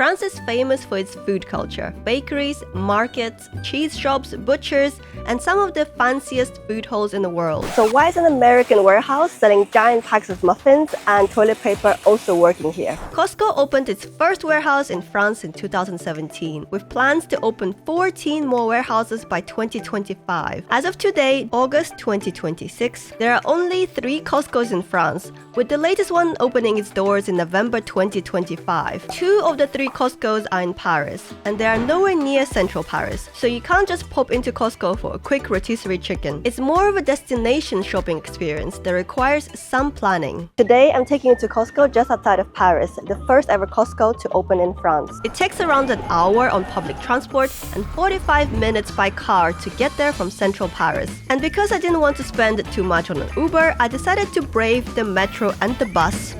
France is famous for its food culture. Bakeries, markets, cheese shops, butchers, and some of the fanciest food halls in the world. So why is an American warehouse selling giant packs of muffins and toilet paper also working here? Costco opened its first warehouse in France in 2017, with plans to open 14 more warehouses by 2025. As of today, August 2026, there are only 3 Costcos in France, with the latest one opening its doors in November 2025. 2 of the 3 Costcos are in Paris, and they are nowhere near central Paris, so you can't just pop into Costco for a quick rotisserie chicken. It's more of a destination shopping experience that requires some planning. Today, I'm taking you to Costco just outside of Paris, the first ever Costco to open in France. It takes around an hour on public transport and 45 minutes by car to get there from central Paris. And because I didn't want to spend too much on an Uber, I decided to brave the metro and the bus.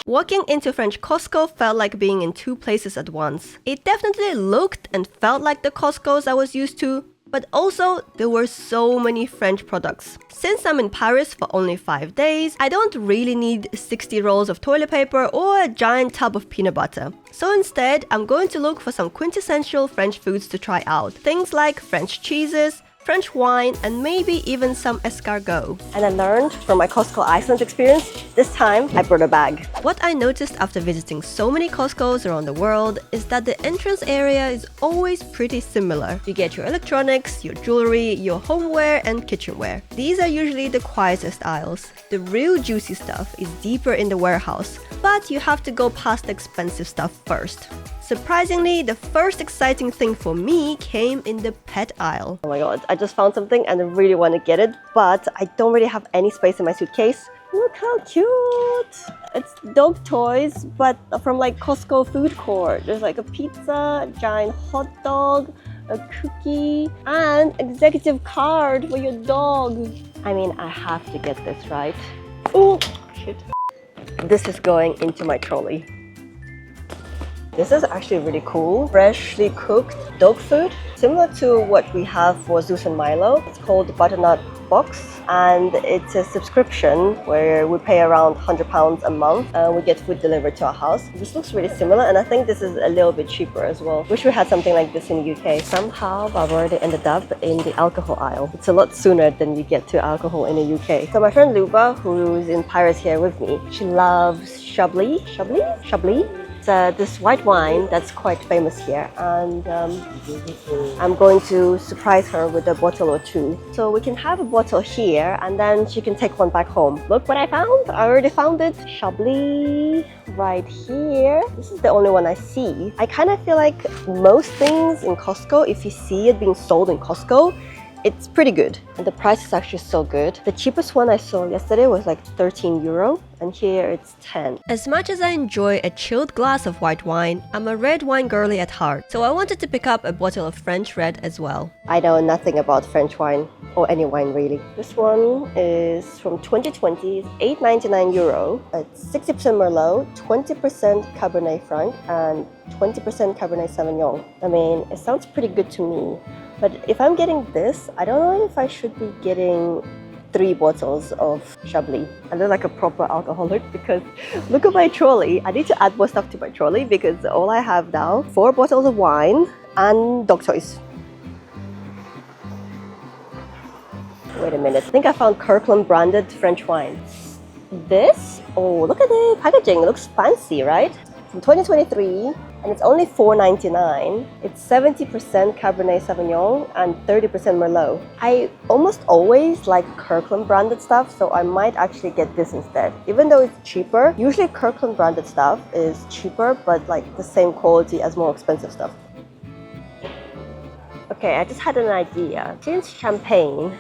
Walking into French Costco felt like being in 2 places at once. It definitely looked and felt like the Costcos I was used to, but also there were so many French products. Since I'm in Paris for only 5 days, I don't really need 60 rolls of toilet paper or a giant tub of peanut butter. So instead, I'm going to look for some quintessential French foods to try out. Things like French cheeses, French wine, and maybe even some escargot. And I learned from my Costco Iceland experience, this time I brought a bag. What I noticed after visiting so many Costcos around the world is that the entrance area is always pretty similar. You get your electronics, your jewelry, your homeware, and kitchenware. These are usually the quietest aisles. The real juicy stuff is deeper in the warehouse, but you have to go past the expensive stuff first. Surprisingly, the first exciting thing for me came in the pet aisle. Oh my god, I just found something and I really want to get it, but I don't really have any space in my suitcase. Look how cute! It's dog toys, but from like Costco food court. There's like a pizza, a giant hot dog, a cookie, and executive card for your dog. I mean, I have to get this, right? Oh, shit. This is going into my trolley. This is actually really cool. Freshly cooked dog food, similar to what we have for Zeus and Milo. It's called the Butternut Box, and it's a subscription where we pay around £100 a month and we get food delivered to our house. This looks really similar, and I think this is a little bit cheaper as well. Wish we had something like this in the UK. Somehow I've already ended up in the alcohol aisle. It's a lot sooner than you get to alcohol in the UK. So my friend Luba, who's in Paris here with me, she loves Chablis. This white wine that's quite famous here, and I'm going to surprise her with a bottle or 2. So we can have a bottle here and then she can take one back home. Look what I found! I already found it! Chablis right here. This is the only one I see. I kind of feel like most things in Costco, if you see it being sold in Costco, it's pretty good. And the price is actually so good. The cheapest one I saw yesterday was like €13, and here it's 10. As much as I enjoy a chilled glass of white wine, I'm a red wine girly at heart, so I wanted to pick up a bottle of French red as well. I know nothing about French wine, or any wine really. This one is from 2020, it's €8.99. It's 60% Merlot, 20% Cabernet Franc, and 20% Cabernet Sauvignon. I mean, it sounds pretty good to me. But if I'm getting this, I don't know if I should be getting 3 bottles of Chablis. I look like a proper alcoholic because look at my trolley. I need to add more stuff to my trolley because all I have now, 4 bottles of wine and dog toys. Wait a minute, I think I found Kirkland branded French wine. This? Oh, look at the packaging, it looks fancy, right? From 2023. And it's only $4.99. It's 70% Cabernet Sauvignon and 30% Merlot. I almost always like Kirkland branded stuff, so I might actually get this instead. Even though it's cheaper, usually Kirkland branded stuff is cheaper, but like the same quality as more expensive stuff. Okay, I just had an idea. Since champagne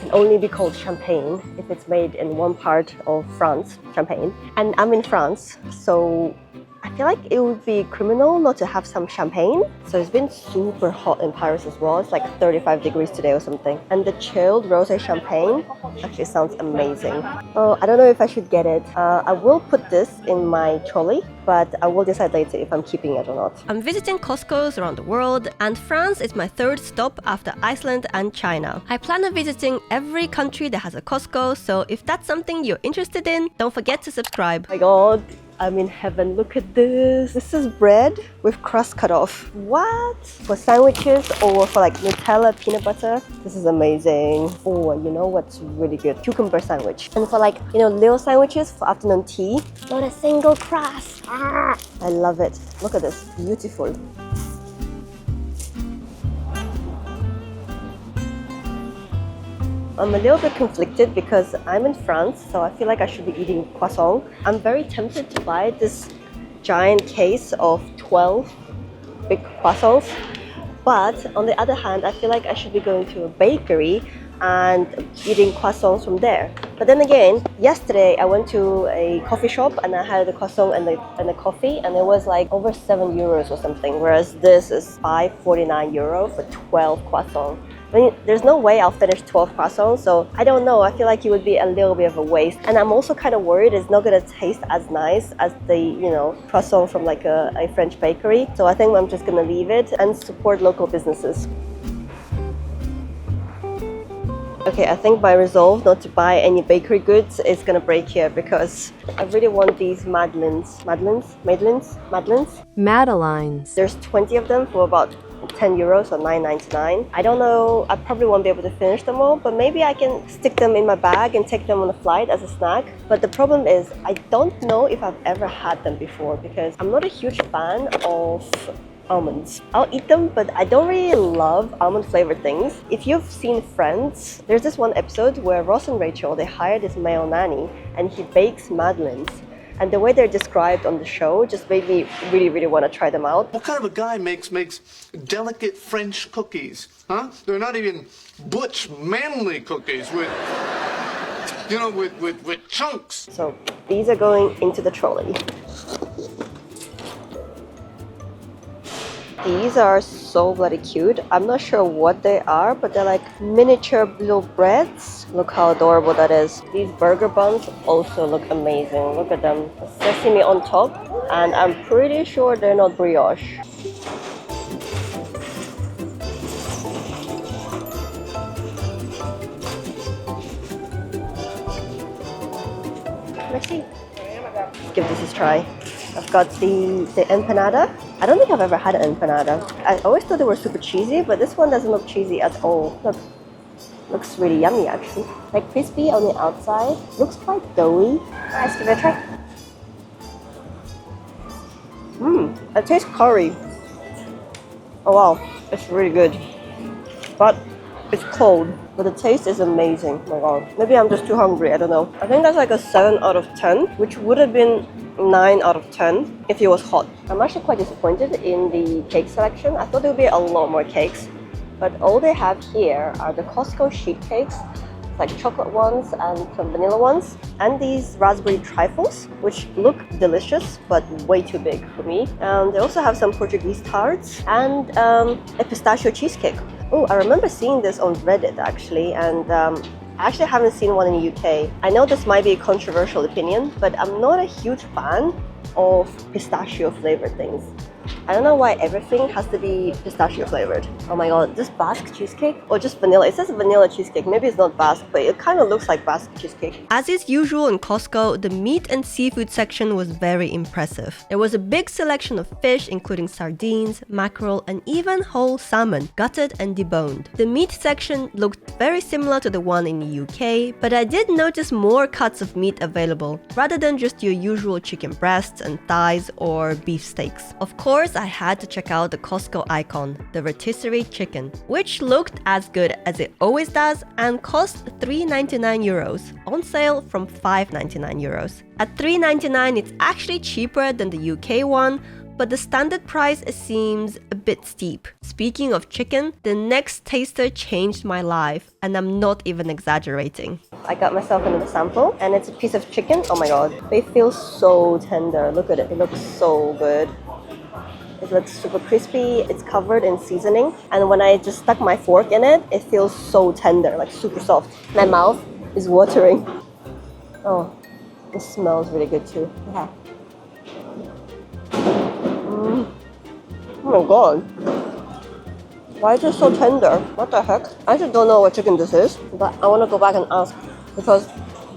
can only be called champagne if it's made in one part of France, Champagne, and I'm in France, so I feel like it would be criminal not to have some champagne. So it's been super hot in Paris as well. It's like 35 degrees today or something. And the chilled rosé champagne actually sounds amazing. Oh, I don't know if I should get it. I will put this in my trolley, but I will decide later if I'm keeping it or not. I'm visiting Costco's around the world, and France is my third stop after Iceland and China. I plan on visiting every country that has a Costco, so if that's something you're interested in, don't forget to subscribe. Oh my god, I'm in heaven. Look at this. This is bread with crust cut off. What? For sandwiches or for like Nutella peanut butter? This is amazing. Oh, you know what's really good? Cucumber sandwich. And for like, you know, little sandwiches for afternoon tea, not a single crust. Ah, I love it. Look at this. Beautiful. I'm a little bit conflicted because I'm in France, so I feel like I should be eating croissant. I'm very tempted to buy this giant case of 12 big croissants, but on the other hand, I feel like I should be going to a bakery and eating croissants from there. But then again, yesterday I went to a coffee shop and I had the croissant and the coffee, and it was like over 7 euros or something, whereas this is 5.49 euro for 12 croissants. I mean, there's no way I'll finish 12 croissants, so I don't know. I feel like it would be a little bit of a waste. And I'm also kind of worried it's not going to taste as nice as the, you know, croissant from like a French bakery. So I think I'm just going to leave it and support local businesses. Okay, I think my resolve not to buy any bakery goods is gonna break here because I really want these Madelines. There's 20 of them for about 10 euros or 9.99. I don't know, I probably won't be able to finish them all, but maybe I can stick them in my bag and take them on a flight as a snack. But the problem is, I don't know if I've ever had them before because I'm not a huge fan of almonds. I'll eat them, but I don't really love almond flavored things. If you've seen Friends, there's this one episode where Ross and Rachel, they hired this male nanny and he bakes madeleines. And the way they're described on the show just made me really, really want to try them out. What kind of a guy makes delicate French cookies? Huh? They're not even butch, manly cookies with, you know, with chunks. So these are going into the trolley. These are so bloody cute. I'm not sure what they are, but they're like miniature little breads. Look how adorable that is. These burger buns also look amazing. Look at them. Sesame on top, and I'm pretty sure they're not brioche. Let's see. Give this a try. I've got the empanada. I don't think I've ever had an empanada. I always thought they were super cheesy, but this one doesn't look cheesy at all. Look, looks really yummy actually. Like crispy on the outside, looks quite doughy. Let's give it a try. It tastes curry. Oh wow, it's really good. But it's cold, but the taste is amazing. Oh my god. Maybe I'm just too hungry, I don't know. I think that's like a 7 out of 10, which would have been 9 out of 10 if it was hot. I'm actually quite disappointed in the cake selection. I thought there would be a lot more cakes, but all they have here are the Costco sheet cakes, like chocolate ones and some vanilla ones, and these raspberry trifles, which look delicious but way too big for me. And they also have some Portuguese tarts and a pistachio cheesecake. Oh, I remember seeing this on Reddit actually, and I actually haven't seen one in the UK. I know this might be a controversial opinion, but I'm not a huge fan of pistachio flavored things. I don't know why everything has to be pistachio flavored. Oh my god, this Basque cheesecake? Or just vanilla? It says vanilla cheesecake. Maybe it's not Basque, but it kind of looks like Basque cheesecake. As is usual in Costco, the meat and seafood section was very impressive. There was a big selection of fish, including sardines, mackerel, and even whole salmon, gutted and deboned. The meat section looked very similar to the one in the UK, but I did notice more cuts of meat available, rather than just your usual chicken breasts and thighs or beef steaks. Of course, I had to check out the Costco icon, the rotisserie chicken, which looked as good as it always does and cost 3.99 euros, on sale from 5.99 euros. At 3.99, it's actually cheaper than the UK one, but the standard price seems a bit steep. Speaking of chicken, the next taster changed my life, and I'm not even exaggerating. I got myself another sample, and it's a piece of chicken. Oh my god, they feel so tender. Look at it, it looks so good. It looks super crispy, it's covered in seasoning, and when I just stuck my fork in it, it feels so tender, like super soft. My mouth is watering. Oh, it smells really good too. Yeah. Oh my god. Why is it so tender? What the heck? I actually don't know what chicken this is, but I want to go back and ask, because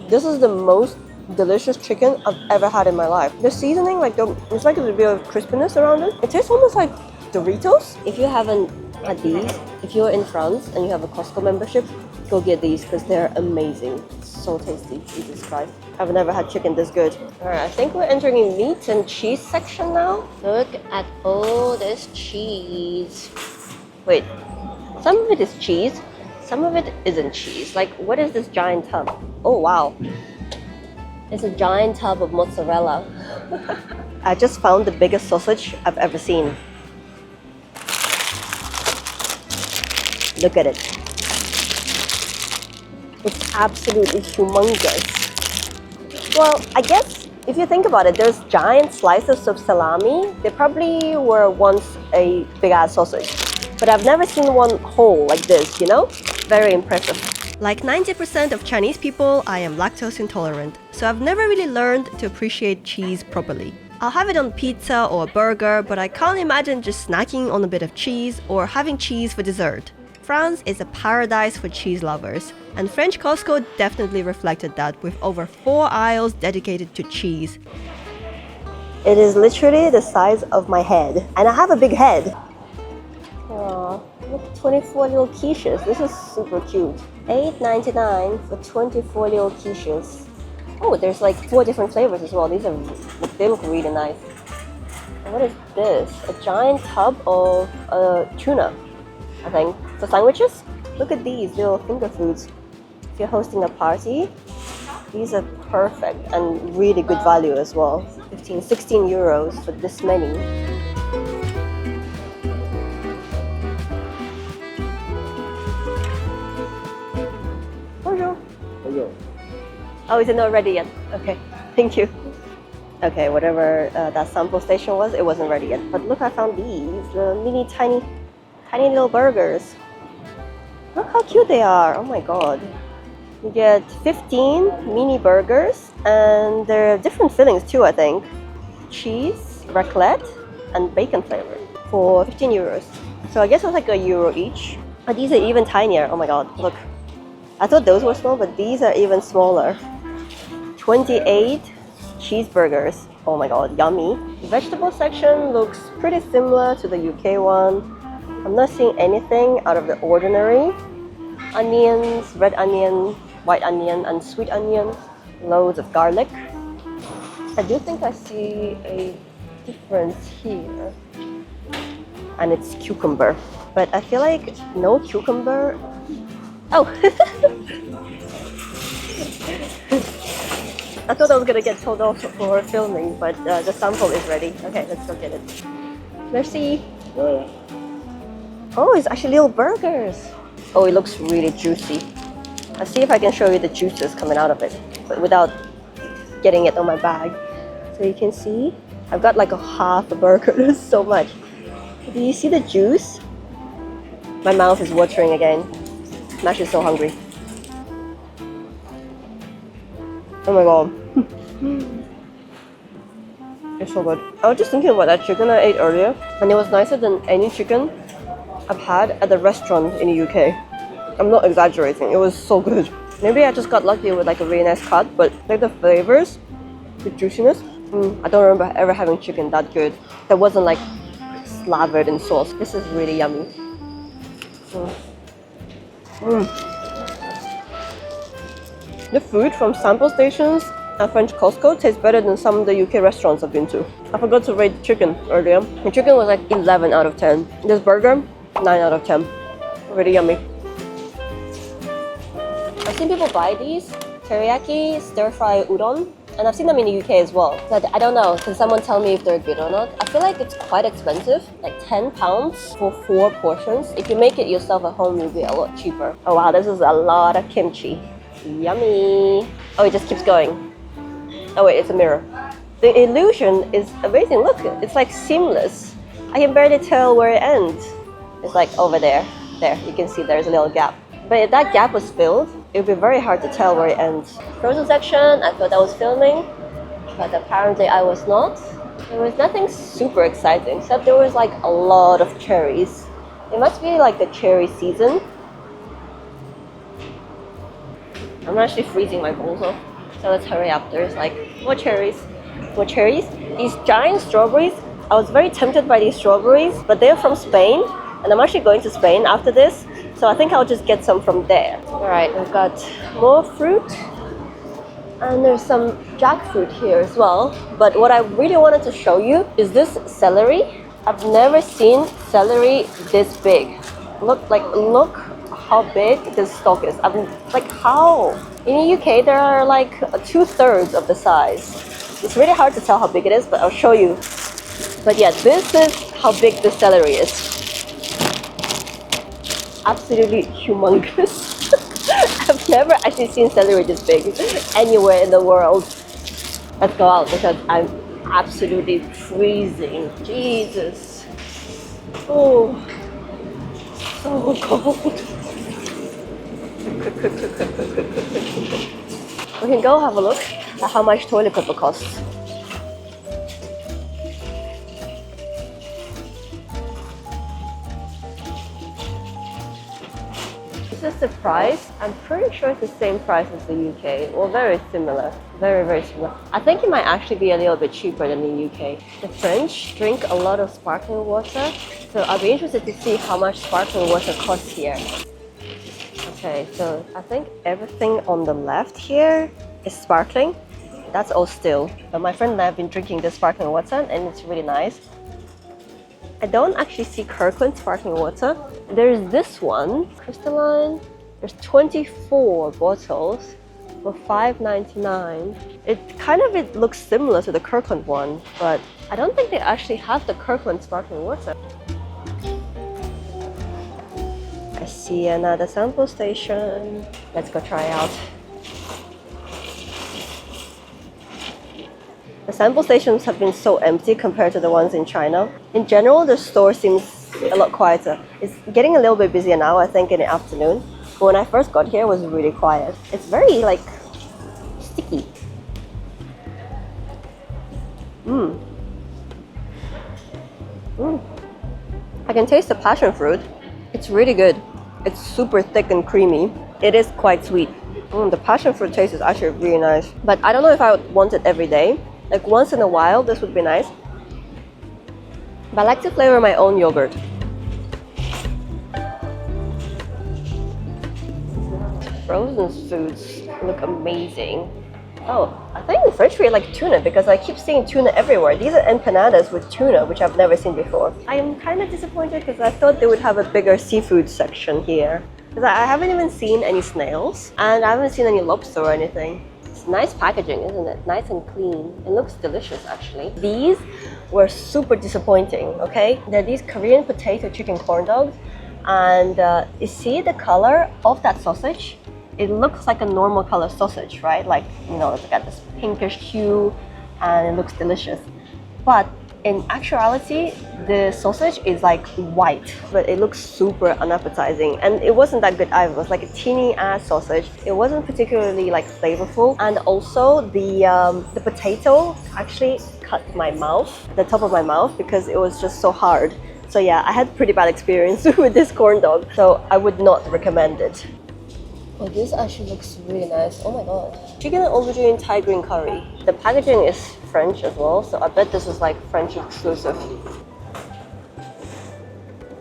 this is the most delicious chicken I've ever had in my life. The seasoning, it's like a bit of crispiness around it. It tastes almost like Doritos. If you haven't had these, if you're in France and you have a Costco membership, go get these because they're amazing. It's so tasty, Jesus Christ. I've never had chicken this good. Alright, I think we're entering the meat and cheese section now. Look at all this cheese. Wait, some of it is cheese, some of it isn't cheese. Like, what is this giant tub? Oh wow. It's a giant tub of mozzarella. I just found the biggest sausage I've ever seen. Look at it. It's absolutely humongous. Well, I guess if you think about it, there's giant slices of salami. They probably were once a big ass sausage. But I've never seen one whole like this, you know? Very impressive. Like 90% of Chinese people, I am lactose intolerant, so I've never really learned to appreciate cheese properly. I'll have it on pizza or a burger, but I can't imagine just snacking on a bit of cheese or having cheese for dessert. France is a paradise for cheese lovers, and French Costco definitely reflected that with over 4 aisles dedicated to cheese. It is literally the size of my head, and I have a big head. Aww, look, 24 little quiches. This is super cute. $8.99 for 24 little quiches. Oh, there's like 4 different flavors as well. They look really nice. And what is this? A giant tub of tuna, I think, for sandwiches. Look at these little finger foods. If you're hosting a party, these are perfect and really good value as well. 16 euros for this many. Bonjour. Hello. Oh, is it not ready yet? Okay, thank you. Okay, whatever that sample station was, it wasn't ready yet. But look, I found these mini tiny little burgers. Look how cute they are. Oh my god. You get 15 mini burgers, and they're different fillings too, I think. Cheese, raclette, and bacon flavor for 15 euros. So I guess it's like €1 each. But these are even tinier. Oh my god, look. I thought those were small, but these are even smaller. 28 cheeseburgers. Oh my god, yummy. The vegetable section looks pretty similar to the UK one. I'm not seeing anything out of the ordinary. Onions, red onion, white onion, and sweet onion. Loads of garlic. I do think I see a difference here. And it's cucumber. But I feel like no cucumber. Oh! I thought I was gonna get told off for filming, but the sample is ready. Okay, let's go get it. Merci. Oh, it's actually little burgers. Oh, it looks really juicy. Let's see if I can show you the juices coming out of it, but without getting it on my bag. So you can see, I've got like a half a burger. There's so much. Do you see the juice? My mouth is watering again. I'm actually so hungry. Oh my god. It's so good. I was just thinking about that chicken I ate earlier, and it was nicer than any chicken I've had at the restaurant in the UK. I'm not exaggerating, it was so good. Maybe I just got lucky with like a really nice cut, but like the flavors, the juiciness, I don't remember ever having chicken that good that wasn't like slathered in sauce. This is really yummy. The food from sample stations at French Costco tastes better than some of the UK restaurants I've been to. I forgot to rate the chicken earlier. The chicken was like 11 out of 10. This burger, 9 out of 10. Really yummy. I've seen people buy these teriyaki stir-fry udon, and I've seen them in the UK as well. But I don't know, can someone tell me if they're good or not? I feel like it's quite expensive, like £10 for 4 portions. If you make it yourself at home, you'll be a lot cheaper. Oh wow, this is a lot of kimchi. Yummy. Oh, it just keeps going. Oh wait, it's a mirror. The illusion is amazing. Look, it's like seamless. I can barely tell where it ends. It's like over there. There, you can see there's a little gap. But if that gap was filled, it would be very hard to tell where it ends. Frozen section, I thought I was filming, but apparently I was not. There was nothing super exciting, except there was like a lot of cherries. It must be like the cherry season. I'm actually freezing my bowls off, so let's hurry up. There's like more cherries. More cherries. These giant strawberries, I was very tempted by these strawberries, but they're from Spain, and I'm actually going to Spain after this, so I think I'll just get some from there. Alright, we've got more fruit, and there's some jackfruit here as well. But what I really wanted to show you is this celery. I've never seen celery this big. Look how big this stalk is. How? In the UK, there are like 2/3 of the size. It's really hard to tell how big it is, but I'll show you. But yeah, this is how big the celery is. Absolutely humongous. I've never actually seen celery this big anywhere in the world. Let's go out because I'm absolutely freezing. Jesus. Oh, so cold. We can go have a look at how much toilet paper costs. This is the price. I'm pretty sure it's the same price as the UK, or very similar. Very, very similar. I think it might actually be a little bit cheaper than the UK. The French drink a lot of sparkling water, so I'll be interested to see how much sparkling water costs here. Okay, so I think everything on the left here is sparkling. That's all still. But my friend and I have been drinking this sparkling water, and it's really nice. I don't actually see Kirkland sparkling water. There's this one, crystalline. There's 24 bottles for $5.99. It looks similar to the Kirkland one, but I don't think they actually have the Kirkland sparkling water. I see another sample station. Let's go try out. The sample stations have been so empty compared to the ones in China. In general, the store seems a lot quieter. It's getting a little bit busier now, I think, in the afternoon. But when I first got here, it was really quiet. It's very, sticky. I can taste the passion fruit. It's really good. It's super thick and creamy. It is quite sweet. The passion fruit taste is actually really nice. But I don't know if I would want it every day. Like once in a while, this would be nice. But I like to flavor my own yogurt. Frozen foods look amazing. Oh, I think the French really like tuna because I keep seeing tuna everywhere. These are empanadas with tuna, which I've never seen before. I am kind of disappointed because I thought they would have a bigger seafood section here. Because I haven't even seen any snails, and I haven't seen any lobster or anything. It's nice packaging, isn't it? Nice and clean. It looks delicious, actually. These were super disappointing, okay? They're these Korean potato chicken corn dogs. And you see the color of that sausage? It looks like a normal color sausage, right? Like, it's got this pinkish hue and it looks delicious. But in actuality, the sausage is like white, but it looks super unappetizing. And it wasn't that good either. It was like a teeny ass sausage. It wasn't particularly flavorful. And also the potato actually cut my mouth, the top of my mouth, because it was just so hard. So yeah, I had a pretty bad experience with this corn dog. So I would not recommend it. Oh, this actually looks really nice. Oh my god. Chicken and aubergine Thai green curry. The packaging is French as well, so I bet this is French exclusive.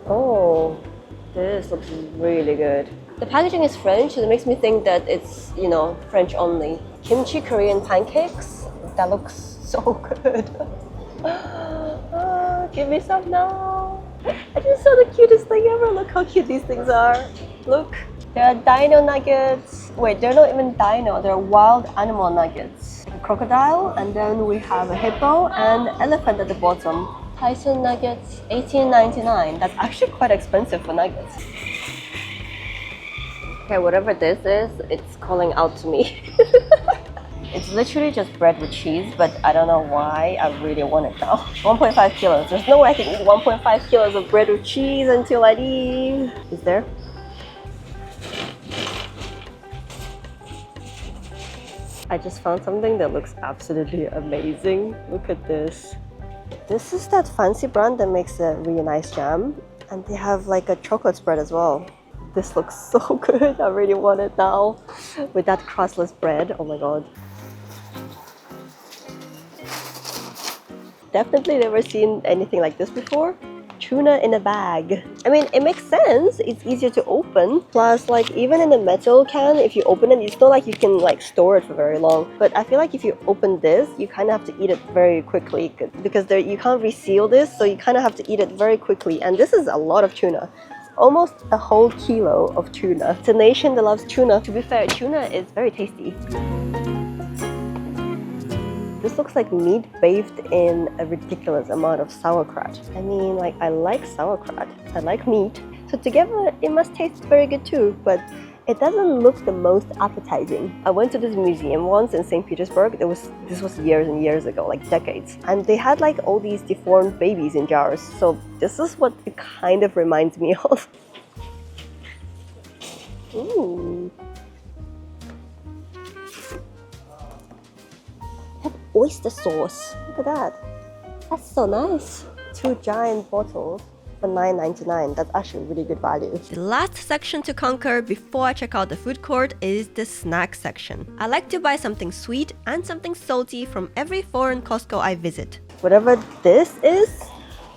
Oh, this looks really good. The packaging is French, so it makes me think that it's, French only. Kimchi Korean pancakes. That looks so good. Give me some now. I just saw the cutest thing ever. Look how cute these things are. Look. There are dino nuggets. Wait, they're not even dino, they're wild animal nuggets. A crocodile, and then we have a hippo and elephant at the bottom. Tyson nuggets, $18.99. That's actually quite expensive for nuggets. Okay, whatever this is, it's calling out to me. It's literally just bread with cheese, but I don't know why I really want it now. 1.5 kilos. There's no way I can eat 1.5 kilos of bread with cheese until I leave. Is there? I just found something that looks absolutely amazing. Look at this. This is that fancy brand that makes a really nice jam. And they have like a chocolate spread as well. This looks so good. I really want it now. With that crustless bread. Oh my god. Definitely never seen anything like this before. Tuna in a bag. I mean, it makes sense. It's easier to open. Plus, like, even in a metal can, if you open it, it's not like you can like store it for very long. But I feel like if you open this, you kind of have to eat it very quickly because there, you can't reseal this, so you kind of have to eat it very quickly. And this is a lot of tuna. It's almost a whole kilo of tuna. It's a nation that loves tuna. To be fair, tuna is very tasty. This looks like meat bathed in a ridiculous amount of sauerkraut. I mean, like, I like sauerkraut. I like meat. So together, it must taste very good too, but it doesn't look the most appetizing. I went to this museum once in St. Petersburg. This was years and years ago, like decades. And they had like all these deformed babies in jars. So this is what it kind of reminds me of. Ooh. Oyster sauce. Look at that. That's so nice. 2 giant bottles for $9.99. That's actually really good value. The last section to conquer before I check out the food court is the snack section. I like to buy something sweet and something salty from every foreign Costco I visit. Whatever this is,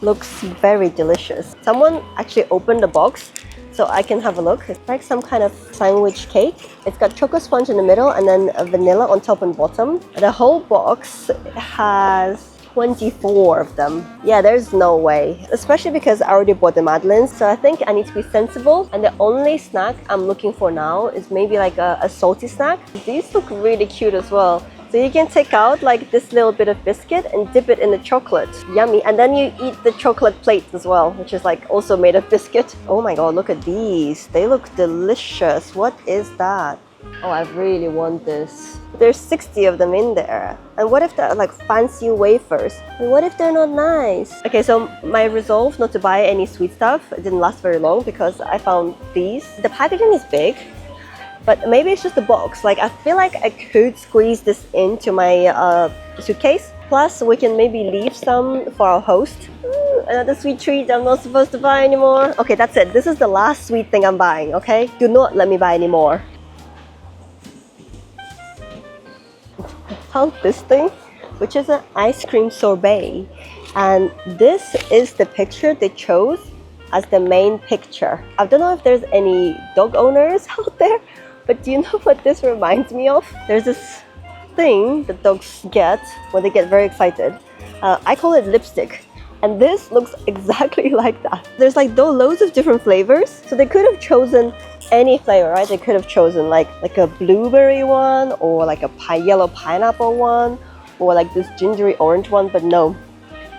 looks very delicious. Someone actually opened the box so I can have a look. It's like some kind of sandwich cake. It's got chocolate sponge in the middle and then vanilla on top and bottom. The whole box has 24 of them. Yeah, there's no way. Especially because I already bought the madeleines, so I think I need to be sensible. And the only snack I'm looking for now is maybe like a salty snack. These look really cute as well. So you can take out like this little bit of biscuit and dip it in the chocolate. Yummy. And then you eat the chocolate plate as well, which is like also made of biscuit. Oh my god, look at these. They look delicious. What is that? Oh, I really want this. There's 60 of them in there. And what if they're like fancy wafers? And what if they're not nice? Okay, so my resolve not to buy any sweet stuff didn't last very long because I found these. The packaging is big, but maybe it's just the box. Like, I feel like I could squeeze this into my suitcase. Plus, we can maybe leave some for our host. Another sweet treat I'm not supposed to buy anymore. Okay, that's it. This is the last sweet thing I'm buying, okay? Do not let me buy any more. I found this thing, which is an ice cream sorbet. And this is the picture they chose as the main picture. I don't know if there's any dog owners out there, but do you know what this reminds me of? There's this thing that dogs get when they get very excited. I call it lipstick. And this looks exactly like that. There's like loads of different flavors. So they could have chosen any flavor, right? They could have chosen like a blueberry one, or like a yellow pineapple one, or like this gingery orange one, but no,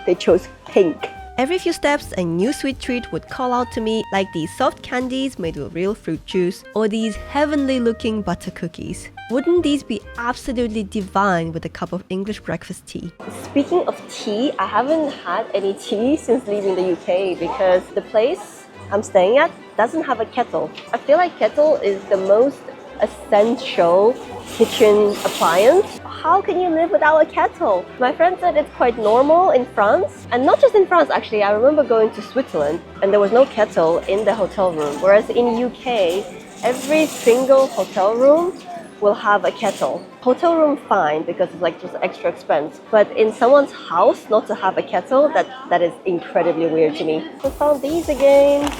they chose pink. Every few steps, a new sweet treat would call out to me, like these soft candies made with real fruit juice, or these heavenly looking butter cookies. Wouldn't these be absolutely divine with a cup of English breakfast tea? Speaking of tea, I haven't had any tea since leaving the UK because the place I'm staying at doesn't have a kettle. I feel like kettle is the most essential kitchen appliance. How can you live without a kettle? My friend said it's quite normal in France, and not just in France actually. I remember going to Switzerland and there was no kettle in the hotel room, whereas in UK every single hotel room will have a kettle. Hotel room fine because it's like just extra expense, but in someone's house not to have a kettle, that is incredibly weird to me. I found these again.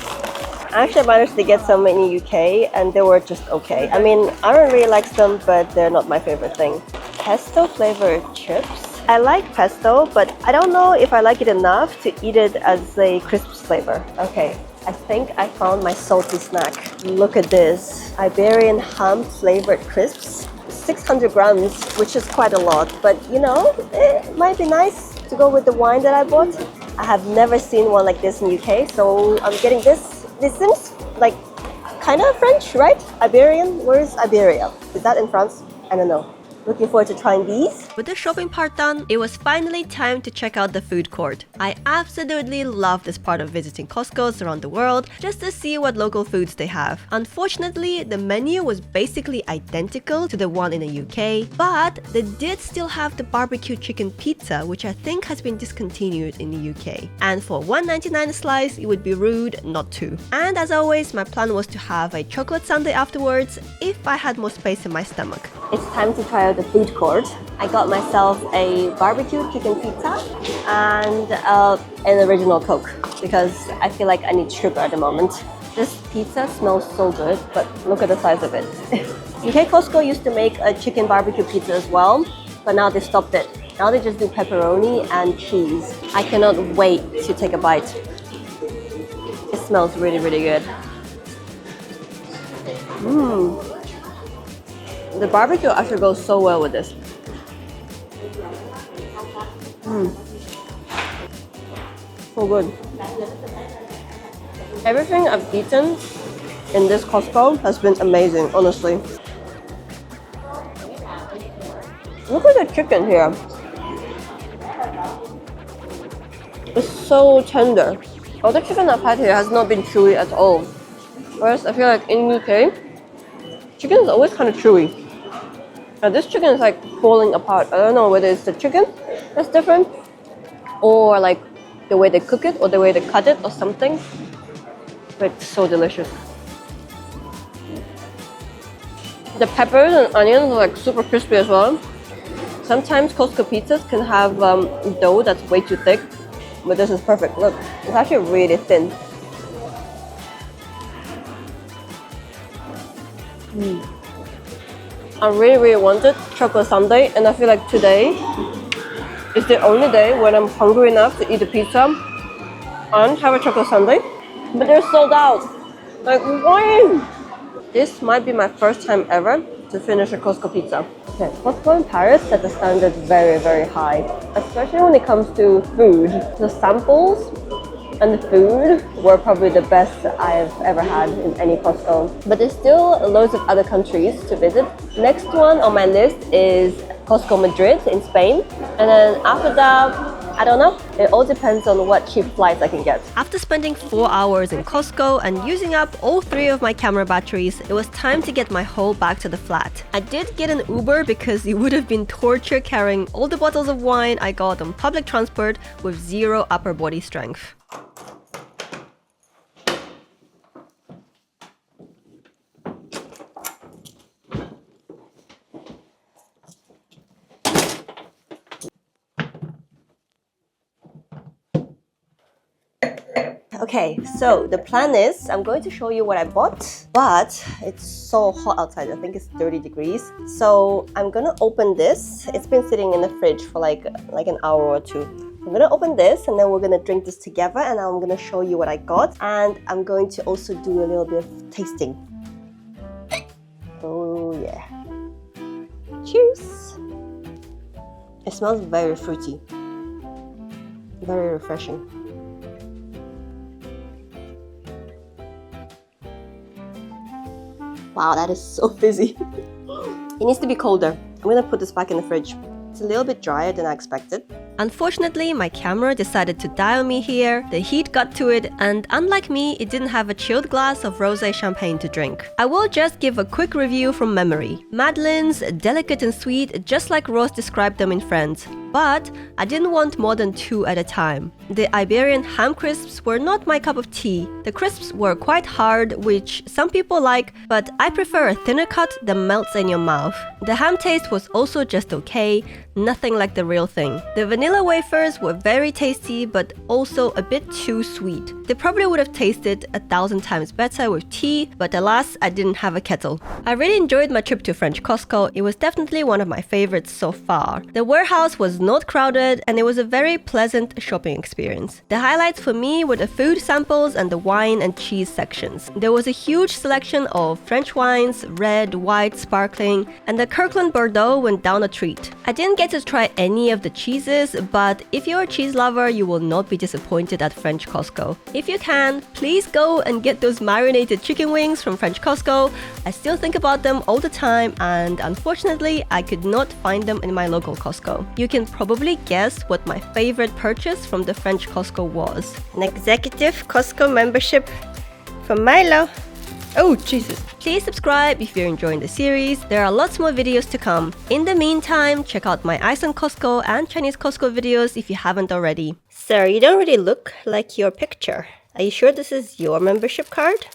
I actually managed to get some in the UK and they were just okay. I mean, I don't really like them, but they're not my favorite thing. Pesto flavored chips. I like pesto, but I don't know if I like it enough to eat it as a crisps flavor. Okay, I think I found my salty snack. Look at this. Iberian ham flavored crisps. 600 grams, which is quite a lot, but you know, it might be nice to go with the wine that I bought. I have never seen one like this in UK, so I'm getting this. This seems like kind of French, right? Iberian? Where's Iberia? Is that in France? I don't know. Looking forward to trying these. With the shopping part done, it was finally time to check out the food court. I absolutely love this part of visiting Costco's around the world just to see what local foods they have. Unfortunately, the menu was basically identical to the one in the UK, but they did still have the barbecue chicken pizza, which I think has been discontinued in the UK. And for $1.99 a slice, it would be rude not to. And as always, my plan was to have a chocolate sundae afterwards if I had more space in my stomach. It's time to try out the food court. I got myself a barbecue chicken pizza and an original Coke because I feel like I need sugar at the moment. This pizza smells so good, but look at the size of it. UK Costco used to make a chicken barbecue pizza as well, but now they stopped it. Now they just do pepperoni and cheese. I cannot wait to take a bite. It smells really, really good. The barbecue actually goes so well with this. So good. Everything I've eaten in this Costco has been amazing, honestly. Look at the chicken here. It's so tender. All the chicken I've had here has not been chewy at all. Whereas I feel like in UK, chicken is always kind of chewy. Now this chicken is like falling apart. I don't know whether it's the chicken that's different or like the way they cook it or the way they cut it or something. But it's so delicious. The peppers and onions are like super crispy as well. Sometimes Costco pizzas can have dough that's way too thick, but this is perfect. Look, it's actually really thin. I really wanted chocolate sundae, and I feel like today is the only day when I'm hungry enough to eat a pizza and have a chocolate sundae. But they're sold out. Like, why? This might be my first time ever to finish a Costco pizza. Okay, Costco in Paris set the standard very, very high, especially when it comes to food. The samples and the food were probably the best I've ever had in any Costco. But there's still loads of other countries to visit. Next one on my list is Costco Madrid in Spain. And then after that, I don't know. It all depends on what cheap flights I can get. After spending 4 hours in Costco and using up all 3 of my camera batteries, it was time to get my haul back to the flat. I did get an Uber because it would have been torture carrying all the bottles of wine I got on public transport with zero upper body strength. Okay, so the plan is I'm going to show you what I bought, but it's so hot outside. I think it's 30 degrees. So I'm gonna open this. It's been sitting in the fridge for like an hour or two. I'm gonna open this and then we're gonna drink this together, and I'm gonna show you what I got, and I'm going to also do a little bit of tasting. Oh yeah. Cheers! It smells very fruity. Very refreshing. Wow, that is so fizzy. It needs to be colder. I'm gonna put this back in the fridge. It's a little bit drier than I expected. Unfortunately, my camera decided to die on me here. The heat got to it, and unlike me, it didn't have a chilled glass of rosé champagne to drink. I will just give a quick review from memory. Madeleines, delicate and sweet, just like Ross described them in Friends. But I didn't want more than 2 at a time. The Iberian ham crisps were not my cup of tea. The crisps were quite hard, which some people like, but I prefer a thinner cut that melts in your mouth. The ham taste was also just okay, nothing like the real thing. The vanilla wafers were very tasty, but also a bit too sweet. They probably would have tasted 1,000 times better with tea, but alas, I didn't have a kettle. I really enjoyed my trip to French Costco. It was definitely one of my favorites so far. The warehouse was not crowded, and it was a very pleasant shopping experience. experience. The highlights for me were the food samples and the wine and cheese sections. There was a huge selection of French wines, red, white, sparkling, and the Kirkland Bordeaux went down a treat. I didn't get to try any of the cheeses, but if you're a cheese lover, you will not be disappointed at French Costco. If you can, please go and get those marinated chicken wings from French Costco. I still think about them all the time, and unfortunately, I could not find them in my local Costco. You can probably guess what my favorite purchase from the French Costco was. An executive Costco membership from Milo. Oh, Jesus. Please subscribe if you're enjoying the series. There are lots more videos to come. In the meantime, check out my Iceland Costco and Chinese Costco videos if you haven't already. Sir, you don't really look like your picture. Are you sure this is your membership card?